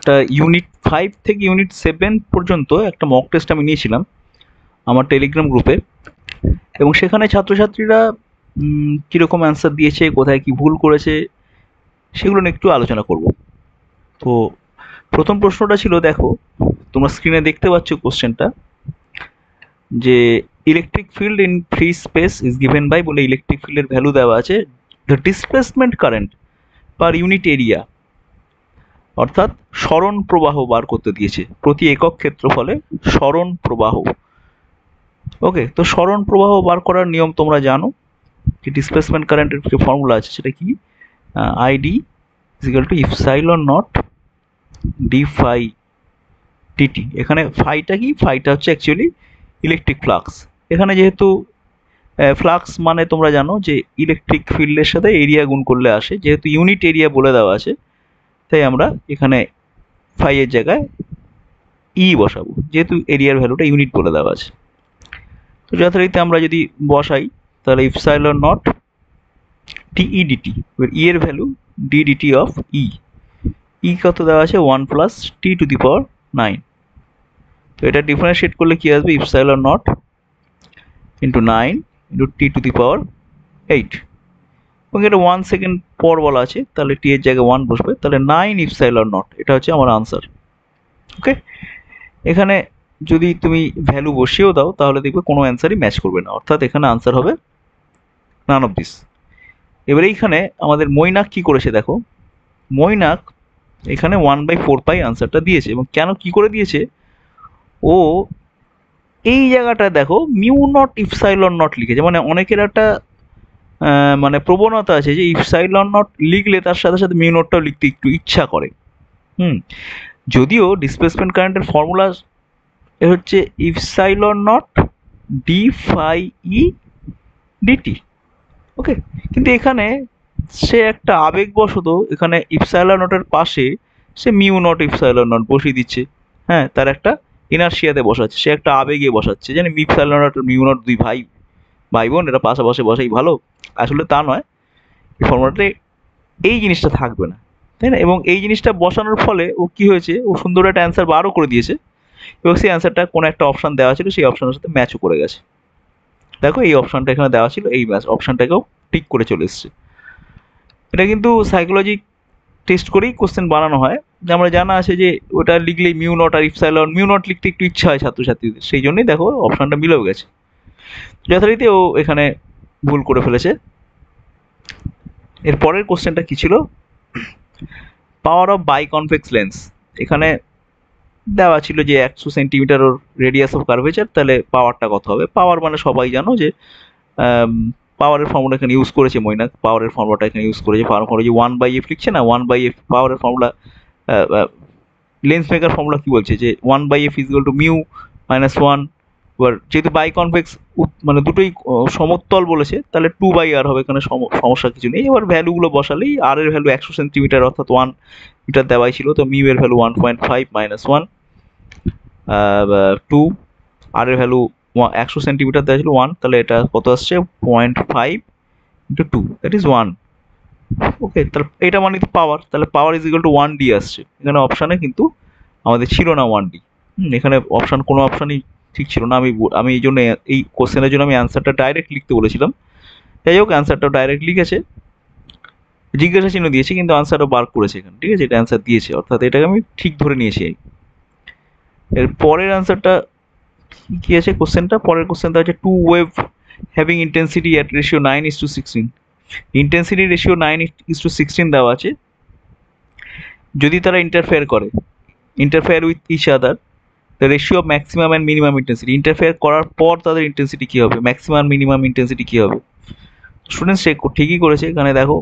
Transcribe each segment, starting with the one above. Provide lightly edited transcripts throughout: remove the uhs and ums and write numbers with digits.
একটা ইউনিট 5 থেকে ইউনিট 7 পর্যন্ত একটা মক টেস্ট আমি নিয়েছিলাম আমার টেলিগ্রাম গ্রুপে, এবং সেখানে ছাত্রছাত্রীরা কীরকম অ্যান্সার দিয়েছে, কোথায় কি ভুল করেছে, সেগুলো নিয়ে একটু আলোচনা করব। তো প্রথম প্রশ্নটা ছিল, দেখো তোমরা স্ক্রিনে দেখতে পাচ্ছ কোশ্চেনটা, যে electric field in free space is given by, বলে ইলেকট্রিক ফিল্ডের ভ্যালু দেওয়া আছে, the displacement current per unit area, অর্থাৎ সরণ প্রবাহ বার করতে দিয়েছে প্রতি একক ক্ষেত্রফলে সরণ প্রবাহ। ওকে, তো সরণ প্রবাহ বার করার নিয়ম তোমরা জানো, যে ডিসপ্লেসমেন্ট কারেন্টের যে ফর্মুলা আছে সেটা কি, ID is equal to epsilon naught D phi DT. এখানে ফাইটা কি, ফাইটা হচ্ছে অ্যাকচুয়ালি ইলেকট্রিক ফ্লাক্স। এখানে যেহেতু ফ্লাক্স মানে তোমরা জানো যে ইলেকট্রিক ফিল্ডের সাথে এরিয়া গুণ করলে আসে, যেহেতু ইউনিট এরিয়া বলে দেওয়া আছে তাই আমরা এখানে ফাই এর জায়গায় ই বসাবো, যেহেতু এরিয়ার ভ্যালুটা ইউনিট বলে দেওয়া আছে। তো যথারীতি আমরা যদি বসাই তাহলে ইপসাইলন নট টিই ডিটি, এবার ই এর ভ্যালু ডি ডিটি অফ ই, ই কত দেওয়া আছে 1 প্লাস টি টু দি পাওয়ার 9। তো এটা ডিফারেন্সিয়েট করলে কি আসবে, epsilon naught into 9 into T to the power 8, এবং এটা 1 সেকেন্ড পর বলা আছে, তাহলে টি এর জায়গায় 1 বসবে, তাহলে 9 ইপসাইলন নট, এটা হচ্ছে আমার আনসার। ওকে, এখানে যদি তুমি ভ্যালু বসিয়েও দাও তাহলে দেখবে কোনো অ্যান্সারই ম্যাচ করবে না, অর্থাৎ এখানে আনসার হবে নান অফ দিস। এবারে এইখানে আমাদের মৈনাক কি করেছে, দেখো মৈনাক এখানে 1/4 পাই আনসারটা দিয়েছে, এবং কেন কি করে দিয়েছে, ও এই জায়গাটা দেখো মিউ নট ইপসাইলন নট লিখেছে, মানে অনেকের একটা মানে প্রবণতা আছে যে ইপসাইলন নট লিখলে তার সাথে সাথে মিউ নটটাও লিখতে একটু ইচ্ছা করে। যদিও ডিসপ্লেসমেন্ট কারেন্টের ফর্মুলা হচ্ছে ইপসাইলন নট ডি ফাই ই ডিটি। ওকে, কিন্তু এখানে সে একটা আবেগবশত এখানে ইপসাইলন নটের পাশে সে মিউ নট ইপসাইলন নট বসিয়ে দিচ্ছে। হ্যাঁ, তার একটা ইনার্শিয়াতে বসাচ্ছে, সে একটা আবেগে বসাচ্ছে, জানি ইপসাইলন নট মিউ নট দুই ভাই বোন, এরা পাশাপাশি বসাই ভালো। আসলে তা নয়, এই ফর্মুলাতে এই জিনিসটা থাকবে না, তাই না? এবং এই জিনিসটা বসানোর ফলে ও কি হয়েছে, ও সুন্দর একটা অ্যান্সার বারও করে দিয়েছে, এবং সেই অ্যান্সারটা কোনো একটা অপশান দেওয়া ছিল, সেই অপশানের সাথে ম্যাচও করে গেছে। দেখো এই অপশানটা এখানে দেওয়া ছিল, এই ম্যাচ অপশানটাকেও ঠিক করে চলে এসছে। এটা কিন্তু সাইকোলজি টেস্ট করেই কোশ্চেন বানানো হয়, যে আমরা জানা আছে যে ওটা লিখলেই mu not R epsilon, mu not লিখতে একটু ইচ্ছা হয় ছাত্রছাত্রীদের, সেই জন্যই দেখো অপশানটা মিলেও গেছে। যথারীতি ও এখানে ভুল করে ফেলেছে। এর পরের কোশ্চেনটা কি ছিল, পাওয়ার অফ বাইকনভেক্স লেন্স। এখানে দেওয়া ছিল যে 100 centimetre or radius of curvature, তাহলে পাওয়ারটা কত হবে। পাওয়ার মানে সবাই জানো যে পাওয়ারের ফর্মুলা এখানে ইউজ করেছে মৈনাক, পাওয়ারের ফর্মুলাটা এখানে ইউজ করেছে, ফর্মুলা যে 1/f লিখছে না, 1/f পাওয়ারের ফর্মুলা, লেন্স মেকার ফর্মুলা কি বলছে যে 1/f is equal two mu minus 1। এবার যেহেতু বাইকনভেক্স মানে দুটোই সমতল বলেছে, তাহলে 2/r হবে, এখানে সমস্যা কিছু নেই। এবার ভ্যালুগুলো বসালেই আর এর ভ্যালু 100 সেন্টিমিটার অর্থাৎ 1 মিটার দেওয়াই ছিল, তো মিউ এর ভ্যালু 1.5 মাইনাস 1 2, আর এর ভ্যালু 100 সেন্টিমিটার দেওয়া ছিল 1, তাহলে এটা কত আসছে 0.5 ইন্টু 2, দ্যাট ইজ 1। ওকে, তাহলে এটা মানে পাওয়ার, তাহলে power is equal two 1D আসছে। এখানে অপশানে কিন্তু আমাদের ছিল না 1D, এখানে অপশান কোনো অপশানই ঠিক ছিল না। আমি এই জন্য এই কোশ্চেনের জন্য আমি অ্যান্সারটা ডাইরেক্ট লিখতে বলেছিলাম। যাই হোক, অ্যান্সারটা ডাইরেক্ট লিখেছে, জিজ্ঞাসা চিহ্ন দিয়েছে কিন্তু অ্যান্সারও বার করেছে এখানে, ঠিক আছে, এটা অ্যান্সার দিয়েছে, অর্থাৎ এটাকে আমি ঠিক ধরে নিয়েছি। এর পরের অ্যান্সারটা কি আছে কোশ্চেনটা, পরের কোশ্চেনটা হচ্ছে two wave having intensity at ratio 9:16। Intensity ratio 9:16 দেওয়া আছে। যদি তারা interfere with each other, the ratio of maximum and minimum intensity, interfere করার পর তাদের ইন্টেন্সিটি কী হবে, ম্যাক্সিমাম মিনিমাম ইন্টেন্সিটি কী হবে। স্টুডেন্টস সে ঠিকই করেছে, এখানে দেখো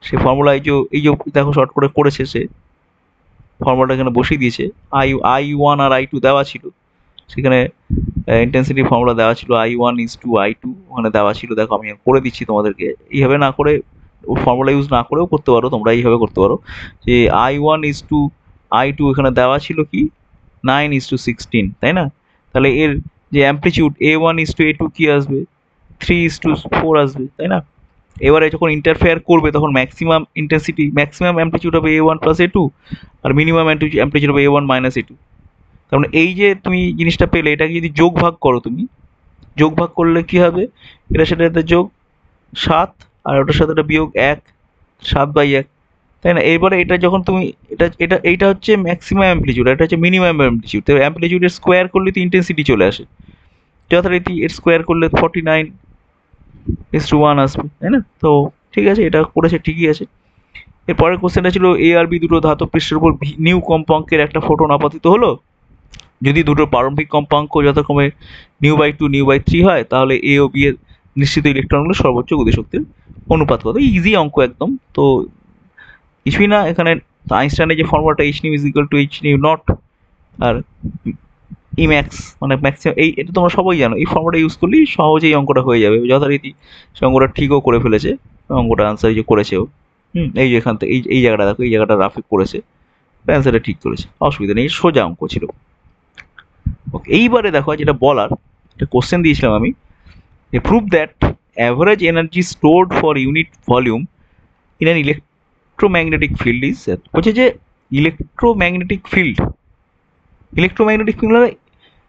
সে ফর্মুলা এই যে দেখো শর্ট করে করেছে, সে ফর্মুলাটা এখানে বসিয়ে দিয়েছে। I1 আর I2 দেওয়া ছিল, সেখানে ইন্টেন্সিটি ফর্মুলা দেওয়া ছিল I1:I2 ওখানে দেওয়া ছিল। দেখো আমি করে দিচ্ছি তোমাদেরকে, এইভাবে না করে ফর্মুলা ইউজ না করেও করতে পারো, তোমরা এইভাবে করতে পারো যে I1:I2 এখানে দেওয়া ছিল কি 9:16, তাই না? তাহলে এর যে অ্যামপ্লিটিউড A1:A2 কি আসবে 3:4 আসবে, তাই না? এবারে যখন ইন্টারফেয়ার করবে তখন ম্যাক্সিমাম ইন্টেন্সিটি ম্যাক্সিমাম অ্যামপ্লিটিউড হবে A1 প্লাস A2, আর মিনিমাম অ্যামপ্লিটিউড হবে A1 মাইনাস A2। কারণ এই যে তুমি জিনিসটা পেলে, এটাকে যদি যোগ ভাগ করো, তুমি যোগ ভাগ করলে কি হবে, এটার সাথে এটা যোগ 7, আর ওটার সাথে এটা বিয়োগ 1, 7/1, তাই না? এবারে এটা যখন তুমি এইটা হচ্ছে ম্যাক্সিমাম অ্যামপ্লিটিউড, এটা হচ্ছে মিনিমাম অ্যামপ্লিটিউড। তো অ্যামপ্লিটিউডের স্কোয়ার করলে তো ইন্টেন্সিটি চলে আসে, যথারীতি এর স্কোয়ার করলে 49:1 আসবে, তাই না? তো ঠিক আছে, এটা করেছে, ঠিকই আছে। এর পরের কোশ্চেনটা ছিল এ আর বি দুটো ধাতব পৃষ্ঠের উপর নিউ কম্পাঙ্কের একটা ফোটন আপতিত হলো। যদি দুটো প্রারম্ভিক কম্পাঙ্ক যথাক্রমে নিউ/2 নিউ/3 হয়, তাহলে এ ও বি এর নিশ্চিত ইলেকট্রনগুলো সর্বোচ্চ গতিশক্তির অনুপাত কত। ইজি অঙ্ক একদম। তো কিছুই না, এখানে আইনস্টাইনের যে ফর্মুলাটা h nu is equal to h nu naught আর ই ম্যাক্স, মানে ম্যাক্সিমাম, এটা তোমরা সবাই জানো। এই ফর্মুলাটা ইউজ করলেই সহজেই অঙ্কটা হয়ে যাবে। যথারীতি সে অঙ্কটা ঠিকও করে ফেলেছে, অঙ্কটা আনসার যে করেছেও। এই যে এখান থেকে এই জায়গাটা দেখো, এই জায়গাটা রাফে করেছে, অ্যান্সারটা ঠিক করেছে, অসুবিধা নেই, সোজা অঙ্ক ছিল। ওকে, এইবারে দেখো যেটা বলার, একটা কোশ্চেন দিয়েছিলাম আমি, prove that average energy stored for unit volume in an electromagnetic field is, বলছে যে ইলেকট্রোম্যাগনেটিক ফিল্ড মানে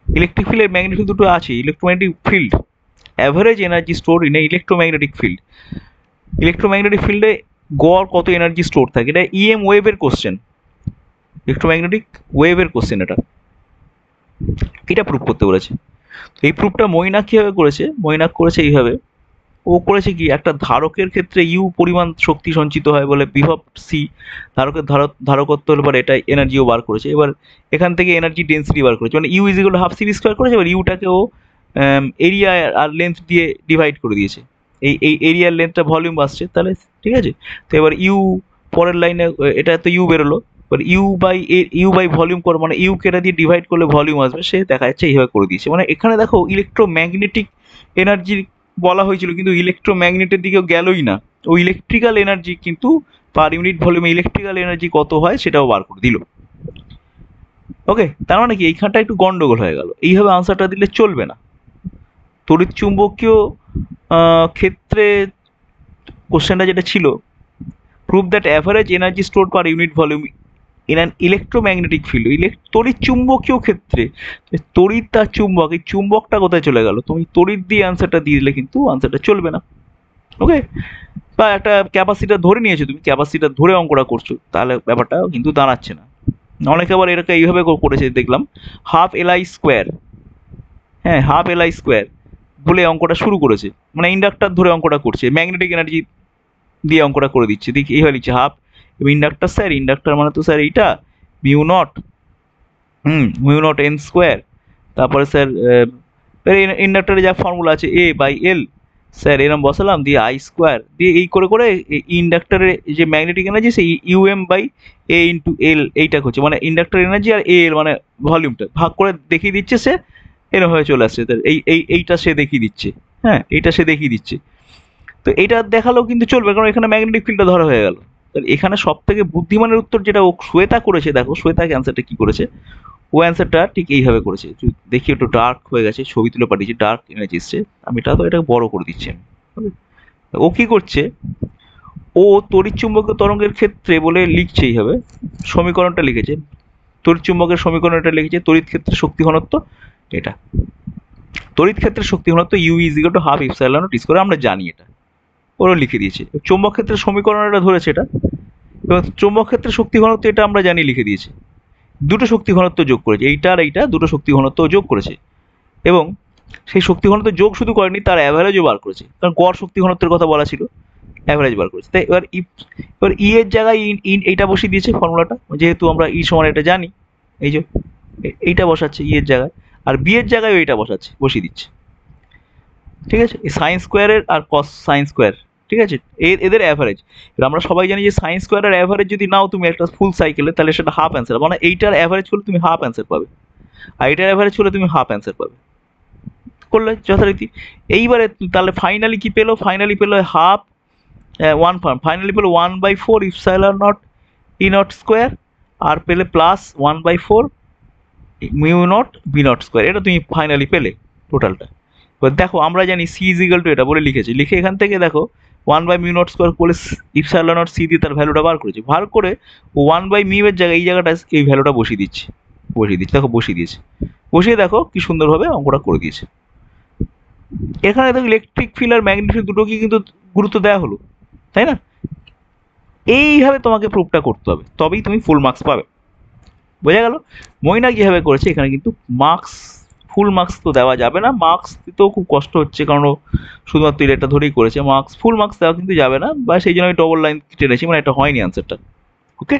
ইলেকট্রিক ফিল্ডের ম্যাগনেটিক দুটো আছে, electromagnetic field, average energy store in a electromagnetic field. Electromagnetic ফিল্ডে গড় কত এনার্জি স্টোর থাকে, এটা ইএম ওয়েভের কোশ্চেন, ইলেকট্রোম্যাগনেটিক ওয়েভের কোশ্চেন। এটা প্রুভ করতে বলেছে। তো এই প্রুফটা মৈনাক কীভাবে করেছে, মৈনাক করেছে এইভাবে, ও করেছে কি, একটা ধারকের ক্ষেত্রে ইউ পরিমাণ শক্তি সঞ্চিত হয় বলে বিভব সি, ধারকের ধারকত্ব হলে পরে এটা এনার্জিও বার করেছে। এবার এখান থেকে এনার্জি ডেন্সিটি বার করেছে, মানে U is equal to half CV square করেছে। এবার ইউটাকেও এরিয়া আর লেন্থ দিয়ে ডিভাইড করে দিয়েছে। এই এরিয়ার লেন্থটা ভলিউম আসছে, তাহলে ঠিক আছে। তো এবার ইউ পরের লাইনে, এটা তো ইউ বেরোলো, এবার ইউ বাই ভলিউম করে, মানে ইউকে এটা দিয়ে ডিভাইড করলে ভলিউম আসবে, সে দেখা যাচ্ছে এইভাবে করে দিয়েছে। মানে এখানে দেখো ইলেকট্রোম্যাগনেটিক এনার্জি বলা হয়েছিল, কিন্তু ইলেকট্রোম্যাগনেটের দিকেও গেলই না, ও ইলেকট্রিক্যাল এনার্জি কিন্তু পার ইউনিট ভলিউমে ইলেকট্রিক্যাল এনার্জি কত হয় সেটাও বার করে দিল। ওকে, তার মানে কি এইখানটা একটু গন্ডগোল হয়ে গেল, এইভাবে আনসারটা দিলে চলবে না। তড়িৎ চুম্বকীয় ক্ষেত্রে কোশ্চেনটা যেটা ছিল, prove that average energy store per unit volume in an electromagnetic field. তড়িৎ চুম্বকীয় ক্ষেত্রে তড়িৎ আর চুম্বক, এই চুম্বকটা কোথায় চলে গেল, তুমি তড়িৎ দিয়ে আনসারটা দিয়ে দিলে কিন্তু আনসারটা চলবে না। ওকে, বা একটা ক্যাপাসিটার ধরে নিয়েছো, তুমি ক্যাপাসিটার ধরে অঙ্কটা করছো, তাহলে ব্যাপারটা কিন্তু দাঁড়াচ্ছে না। অনেকে আবার এটাকে এইভাবে করেছে দেখলাম, হাফ এলআই স্কোয়ার, হ্যাঁ হাফ এলআই স্কোয়ার বলে অঙ্কটা শুরু করেছে, মানে ইন্ডাক্টার ধরে অঙ্কটা করছে, ম্যাগনেটিক এনার্জি দিয়ে অঙ্কটা করে দিচ্ছে। দেখি এইভাবে লিখছে হাফ ইন্ডাক্টার, স্যার ইন্ডাক্টার মানে তো স্যার এইটা mu not, mu not an square, তারপরে স্যার ইন্ডাক্টারে যা ফর্মুলা আছে A/L, স্যার এরম বসালাম, দিয়ে আই স্কোয়ার দিয়ে এই করে করে ইন্ডাক্টারের যে ম্যাগনেটিক এনার্জি সেই UM/A/L এইটা হচ্ছে, মানে ইন্ডাক্টার এনার্জি আর AL মানে ভলিউমটা ভাগ করে দেখিয়ে দিচ্ছে সে, এরকম হয়ে চলে আসছে। এইটা সে দেখিয়ে দিচ্ছে, হ্যাঁ এইটা সে দেখিয়ে দিচ্ছে। তো এইটা দেখালেও কিন্তু চলবে, কারণ এখানে ম্যাগনেটিক ফিল্ডটা ধরা হয়ে গেল। তাহলে এখানে সব থেকে বুদ্ধিমানের উত্তর যেটা ও শ্বেতা করেছে, দেখো শ্বেতাকে অ্যান্সারটা কি করেছে, ও অ্যান্সারটা ঠিক এইভাবে করেছে। দেখি একটু ডার্ক হয়ে গেছে, ছবি তুলে পাঠিয়েছি, ডার্ক ইমেজ এসছে, আমি এটাকে বড় করে দিচ্ছি আমি। ও কি করছে, ও তড়িৎচুম্বকীয় তরঙ্গের ক্ষেত্রে বলে লিখছে এইভাবে, সমীকরণটা লিখেছে, তড়িৎচুম্বকের সমীকরণটা লিখেছে, তড়িৎ ক্ষেত্রে শক্তি ঘনত্ব এটা, তড়িৎ ক্ষেত্রের শক্তি ঘনত্ব U is equal to half epsilon naught square, আমরা জানি এটা, ওরা লিখে দিয়েছে। চৌম্বক ক্ষেত্রের সমীকরণ এটা ধরেছে এটা, এবং চৌম্বক ক্ষেত্রের শক্তি ঘনত্ব এটা আমরা জানি লিখে দিয়েছে। দুটো শক্তি ঘনত্ব যোগ করেছে, এইটা আর এইটা দুটো শক্তি ঘনত্ব যোগ করেছে, এবং সেই শক্তি ঘনত্ব যোগ শুধু করেনি, তার অ্যাভারেজও বার করেছে, কারণ গড় শক্তি ঘনত্বের কথা বলা ছিল, অ্যাভারেজ বার করেছে। তাই এবার ই এর জায়গায় এইটা বসিয়ে দিয়েছে ফর্মুলাটা, যেহেতু আমরা ই সমান এটা জানি, এই যে এইটা বসাচ্ছে ই এর জায়গায়, আর বি এর জায়গায় এইটা বসিয়ে দিচ্ছে, ঠিক আছে। এই সাইন স্কোয়ারের আর কস সাইন স্কোয়ার, ঠিক আছে, এদের অ্যাভারেজ। এবার আমরা সবাই জানি যে সাইন স্কোয়ারের অ্যাভারেজ যদি নাও তুমি একটা ফুল সাইকেলে, তাহলে সেটা হাফ অ্যান্সার, মানে এইটার অ্যাভারেজ করলে তুমি হাফ অ্যান্সার পাবে, আর এইটার অ্যাভারেজ করলে তুমি হাফ অ্যান্সার পাবে, করলে যথারীতি। এইবারে তাহলে ফাইনালি কি পেলো, ফাইনালি পেলো হাফ ফাইনালি পেলো 1/4 epsilon naught E naught square, আর পেলে plus 1/4 mu naught B naught square, এটা তুমি ফাইনালি পেলে টোটালটা। এবার দেখো আমরা জানি সি ইজ ইকুয়াল টু এটা বলে লিখেছি, লিখে এখান থেকে দেখো 1/μ0² করলে ε0 c দিয়ে তার ভ্যালুটা বার করেছে, বার করে ও 1/μ এর জায়গায় এই জায়গাটা এই ভ্যালুটা বসিয়ে দিচ্ছে, দেখো বসিয়ে দিয়েছে, বসিয়ে দেখো কি সুন্দরভাবে অঙ্কটা করে দিয়েছে। এখানে দেখো ইলেকট্রিক ফিল্ড আর ম্যাগনেটিক ফিল্ড দুটোকে কিন্তু গুরুত্ব দেওয়া হলো, তাই না? এইভাবে তোমাকে প্রুফটা করতে হবে, তবেই তুমি ফুল মার্কস পাবে। বোঝা গেল? মৈনাক যেভাবে করেছে এখানে কিন্তু মার্কস, ফুল মার্কস তো দেওয়া যাবে না, মার্কস দিতেও খুব কষ্ট হচ্ছে, কারণ ও শুধুমাত্র এটা ধরেই করেছে, মার্কস ফুল মার্কস দেওয়া কিন্তু যাবে না, বা সেই জন্য আমি ডবল লাইন টেনেছি, মানে এটা হয়নি আনসারটা। ওকে,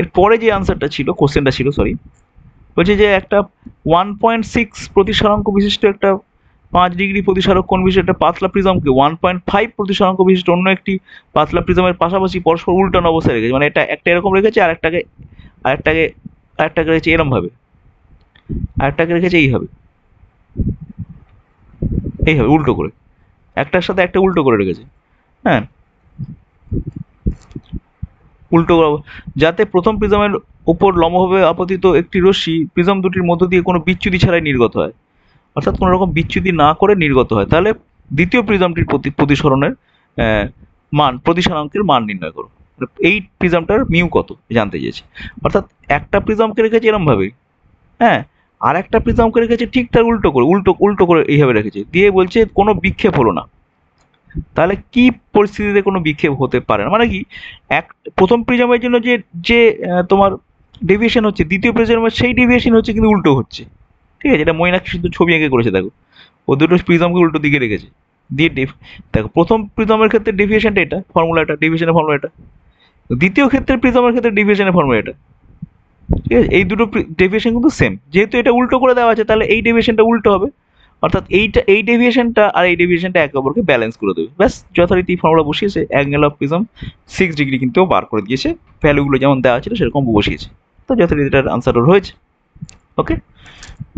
এরপরে যে আনসারটা ছিল, কোশ্চেনটা ছিল, সরি, বলছে যে একটা 1.6 প্রতিসারাঙ্ক বিশিষ্ট একটা 5 ডিগ্রি প্রতিসারক কোণ বিশিষ্ট একটা পাতলা প্রিজমকে 1.5 প্রতিসারাঙ্ক বিশিষ্ট অন্য একটি পাতলা প্রিজমের পাশাপাশি পরস্পর উল্টানো অবস্থায় রেখেছে, মানে এটা একটা এরকম রেখেছে, আরেকটাকে রেখেছে এরম ভাবে, আরেকটাকে রেখেছে এইভাবে, উল্টো করে, একটার সাথে একটা উল্টো করে রেখেছে, হ্যাঁ, উল্টো যাতে প্রথম প্রিজমের উপর লম্বভাবে আপতিত একটি রশ্মি প্রিজম দুটির মধ্য দিয়ে কোনো বিচ্যুতি ছাড়াই নির্গত হয়, অর্থাৎ কোনো রকম বিচ্যুতি না করে নির্গত হয়, তাহলে দ্বিতীয় প্রিজমটির প্রতিসরণের প্রতিসরাঙ্কের মান নির্ণয় করো। এই প্রিজমটার মিউ কত জানতে চেয়েছে, অর্থাৎ একটা প্রিজমকে রেখেছে এরম ভাবে, হ্যাঁ, আর একটা প্রিজমকে রেখেছে ঠিক তার উল্টো করে এইভাবে রেখেছে, দিয়ে বলছে কোনো বিক্ষেপ হলো না। তাহলে কি পরিস্থিতিতে কোনো বিক্ষেপ হতে পারে না, মানে কি, এক প্রথম প্রিজমের জন্য যে যে তোমার ডেভিয়েশন হচ্ছে, দ্বিতীয় প্রিজমের সেই ডেভিয়েশন হচ্ছে কিন্তু উল্টো হচ্ছে, ঠিক আছে? এটা মৈনাক শুধু ছবি এঁকে করেছে, দেখো ও দুটো প্রিজমকে উল্টো দিকে রেখেছে, দিয়ে দেখো প্রথম প্রিজমের ক্ষেত্রে ডেভিয়েশনটা এটা, ফর্মুলাটা, ডেভিয়েশনের ফর্মুলা এটা, দ্বিতীয় ক্ষেত্রে প্রিজমের ক্ষেত্রে ডেভিয়েশনের ফর্মুলা এটা, ঠিক আছে? এই দুটো ডেভিয়েশন কিন্তু সেম, যেহেতু এটা উল্টো করে দেওয়া আছে তাহলে এই ডেভিয়েশনটা উল্টো হবে, অর্থাৎ এই ডেভিয়েশনটা আর এই ডেভিয়েশনটা একে অপরকে ব্যালেন্স করে দেবে, ব্যাস যথারীতি ফর্মুলা বসিয়েছে, অ্যাঙ্গেল অফ প্রিজম 6 ডিগ্রি কিন্তু বার করে দিয়েছে, ভ্যালুগুলো যেমন দেওয়া ছিল সেরকম বসিয়েছে, তো যথারীতি এটার আনসার হয়েছে। ওকে,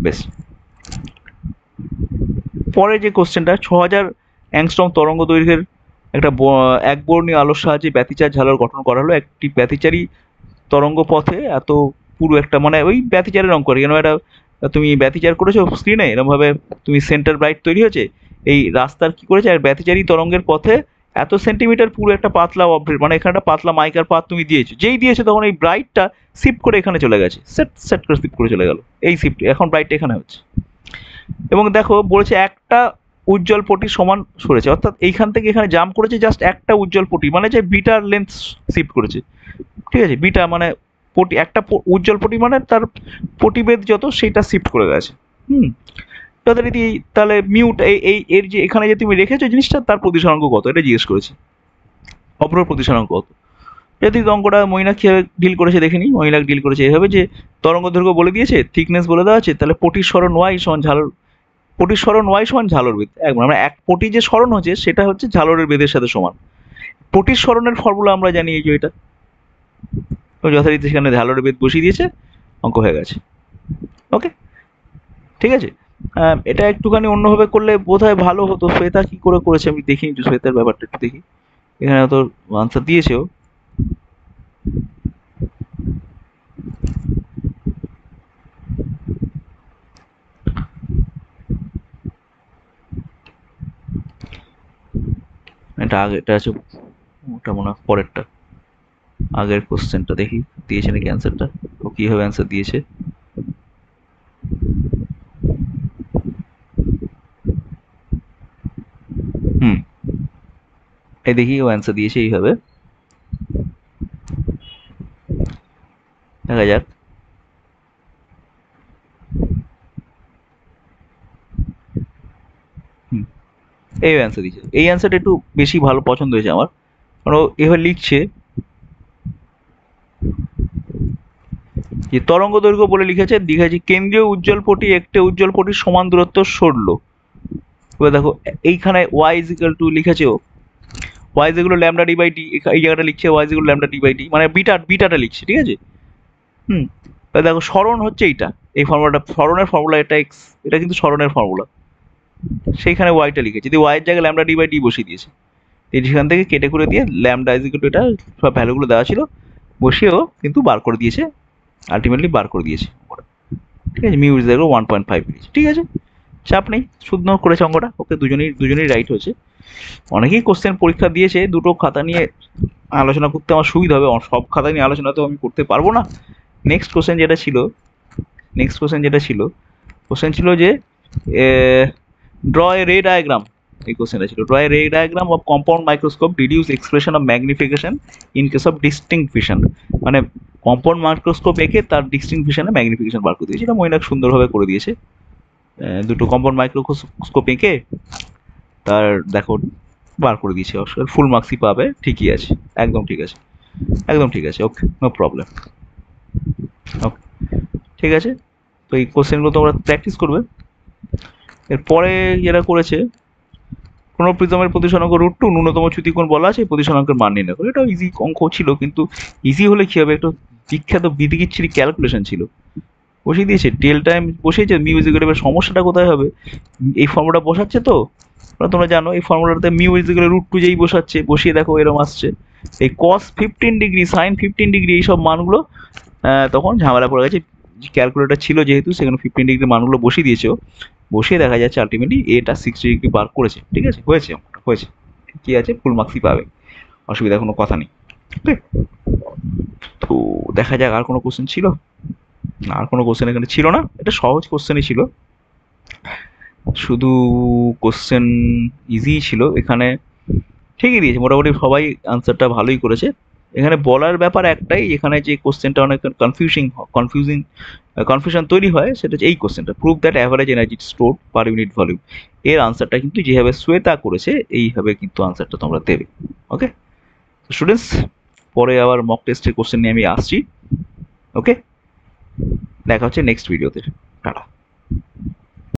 বেশ। পরে যে কোশ্চেনটা, 6000 অ্যাংস্ট্রম তরঙ্গ দৈর্ঘ্যের একটা একবর্ণীয় আলোর সাহায্যে ব্যতিচার ঝালর গঠন করা হলো, একটি ব্যতিচারী তরঙ্গ পথে এত পুরো একটা, মানে ওই ব্যতিচারের অঙ্ক, কেন এটা তুমি ব্যতিচার করেছো স্ক্রিনে এরকম ভাবে, তুমি সেন্টার ব্রাইট তৈরি হয়েছে, এই রাস্তার কি করেছে, আর ব্যতিচারী তরঙ্গের পথে এত সেন্টিমিটার পুরো একটা পাতলা অবজেক্ট, মানে এখানে একটা পাতলা মাইকার পাত তুমি দিয়েছো, যেই দিয়েছো তখন এই ব্রাইটটা শিফট করে এখানে চলে গেছে, সেট করে শিফট করে চলে গেল, এই শিফট, এখন ব্রাইটটা এখানে হচ্ছে, এবং দেখো বলেছে একটা উজ্জ্বল পটি সমান সরেছে, অর্থাৎ এইখান থেকে এখানে জাম্প করেছে জাস্ট একটা উজ্জ্বল পটি, মানে যে বিটার লেন্থ শিফট করেছে, ঠিক আছে? বিটা মানে পটি, একটা উজ্জ্বল পটি মানে তার পটিবেদ যত সেটা শিফট করে গেছে। যথারীতি তাহলে মিউট এই এর যে এখানে যে তুমি রেখেছো জিনিসটা, তার প্রতিসরাঙ্ক কত এটা জিজ্ঞেস করেছে, অপর প্রতিসরাঙ্ক কত। যদি অঙ্কটা মৈনাক কীভাবে ডিল করেছে দেখে নিই, মৈনাক ডিল করেছে এইভাবে যে তরঙ্গ দৈর্ঘ্য বলে দিয়েছে, থিকনেস বলে দেওয়া আছে, তাহলে পটির সরণ ওয়াই সমান ঝালর, পটির সরণ ওয়াই সমান ঝালর বেদ, একবার আমরা এক পটি যে সরণ হচ্ছে সেটা হচ্ছে ঝালরের বেদের সাথে সমান, পটির সরণের ফর্মুলা আমরা জানি এই যে এটা, যথারীতি সেখানে ঝালরের বেদ বসিয়ে দিয়েছে, অঙ্ক হয়ে গেছে। ওকে, ঠিক আছে। এটা একটুখানি অন্যভাবে করলে বোধহয় ভালো হতো, শ্বেতা কি করে করেছে আমি দেখিনি, একটু শ্বেতার ব্যাপারটা একটু দেখি, এখানে তো আনসার দিয়েছেও, এটা আগে, এটা আছে, ওটা মনে হয় পরেরটা, আগের কোশ্চেনটা দেখি দিয়েছে নাকি অ্যান্সারটা, ও কিভাবে অ্যান্সার দিয়েছে। এই দেখি ও অ্যান্সার দিয়েছে এইভাবে, দেখা যাক। এই অ্যান্সার দিয়েছে, এই অ্যান্সারটা একটু বেশি ভালো পছন্দ হয়েছে আমার, কারণ ও এভাবে লিখছে যে তরঙ্গ দৈর্ঘ্য বলে লিখেছে কেন্দ্রীয় উজ্জ্বল পটি একটি উজ্জ্বল পটির সমান দূরত্ব সরলো, এবার দেখো এইখানে ওয়াই ইজ ইকুয়াল টু লিখেছে ও, Y is equal to lambda D by D, এই জায়গাটা লিখছে Y is equal to lambda D by D, মানে বিটাটা লিখছে, ঠিক আছে? এবার দেখো সরণ হচ্ছে এইটা, এই ফর্মুলাটা সরণের ফর্মুলা, এটা কিন্তু সরণের ফর্মুলা, সেইখানে ওয়াইটা লিখেছে, যদি ওয়াই এর জায়গায় ল্যামডা ডি বাই ডি বসিয়ে দিয়েছে, এই সেখান থেকে কেটে করে দিয়ে ল্যামডা ইজ ইকুয়াল টু এটা সব ভ্যালুগুলো দেওয়া ছিল, বসিয়েও কিন্তু বার করে দিয়েছে, আলটিমেটলি বার করে দিয়েছে, ঠিক আছে? মিউ ইজ ইকুয়াল 1.5 ঠিক আছে, চাপ নেই, শুদ্ধ করেছে অঙ্কটা, ওকে দুজনেই রাইট হয়েছে। অনেকেই কোশ্চেন পরীক্ষা দিয়েছে, দুটো খাতা নিয়ে আলোচনা করতে আমার সুবিধা হবে, সব খাতা নিয়ে আলোচনা তো আমি করতে পারবো না। নেক্সট কোশ্চেন যেটা ছিল, কোশ্চেন ছিল যে ড্র এ রে ডায়াগ্রাম। এই কোশ্চেনটা ছিল ড্র এ রে diagram of compound microscope deduce expression of magnification in case of distinct vision. মানে কম্পাউন্ড মাইক্রোস্কোপ এঁকে তার ডিস্টিংক্ট ভিশনে ম্যাগনিফিকেশন বার করে দিয়েছে। এটা মৈনাক সুন্দরভাবে করে দিয়েছে। দুটো কম্পাউন্ড মাইক্রোস্কোপ এঁকে তার দেখো বার করে দিয়েছে, ফুল মার্কসই পাবে। ঠিকই আছে, একদম ঠিক আছে, একদম ঠিক আছে। ওকে, নো প্রবলেম। ওকে, ঠিক আছে। তো এই কোশ্চেনগুলো তোমরা প্র্যাকটিস করবে। এরপরে যেটা করেছে, কোনো প্রিজমের প্রতিসরাঙ্ক √2, ন্যূনতম চ্যুতিকোণ বলা আছে, প্রতিসরাঙ্কের মান নির্ণয় করে। এটা ইজি অঙ্ক ছিল, কিন্তু ইজি হলে কি হবে, একটা বিখ্যাত বিদিকিচ্ছিরি ক্যালকুলেশন ছিল, বসিয়ে দিয়েছে। ডেল টাইম বসিয়েছে, মিউজিক্যাল। এবার সমস্যাটা কোথায় হবে, এই ফর্মুলা বসাচ্ছে তো, তোমরা জানো এই ফর্মুলাটাতে মিউজিক্যাল √2 যেই বসাচ্ছে, বসিয়ে দেখো এরকম আসছে। এই cos 15 ডিগ্রি, sin 15 ডিগ্রি, এইসব মানগুলো তখন ঝামেলা পড়ে গেছে। ক্যালকুলেটর ছিল যেহেতু, সেখানে 15 ডিগ্রি মানগুলো বসিয়ে দিয়েছে। বসিয়ে দেখা যাচ্ছে আলটিমেটলি এটা 60 ডিগ্রি বার করেছে। ঠিক আছে, হয়েছে, ঠিকই আছে, ফুল মার্কসই পাবে, অসুবিধা কোনো কথা নেই। ঠিক, তো দেখা যাক আর কোনো কোশ্চেন ছিল না। আর কোনো কোশ্চেন এখানে ছিল না, এটা সহজ কোশ্চেনই ছিল, শুধু কোশ্চেন ইজি ছিল এখানে। ঠিকই দিয়েছে মোটামুটি, সবাই আনসারটা ভালোই করেছে। এখানে বলার ব্যাপার একটাই, এখানে যে কোশ্চেনটা অনেক কনফিউশন তৈরি হয়, সেটা হচ্ছে এই কোশ্চেনটা, prove that average energy store per unit volume. এর আনসারটা কিন্তু যেভাবে শ্বেতা করেছে এইভাবে কিন্তু আনসারটা তোমরা দেবে। ওকে স্টুডেন্টস, পরে আবার মক টেস্টের কোশ্চেন নিয়ে আমি আসছি। ওকে, দেখা হচ্ছে নেক্সট ভিডিওতে। টাটা।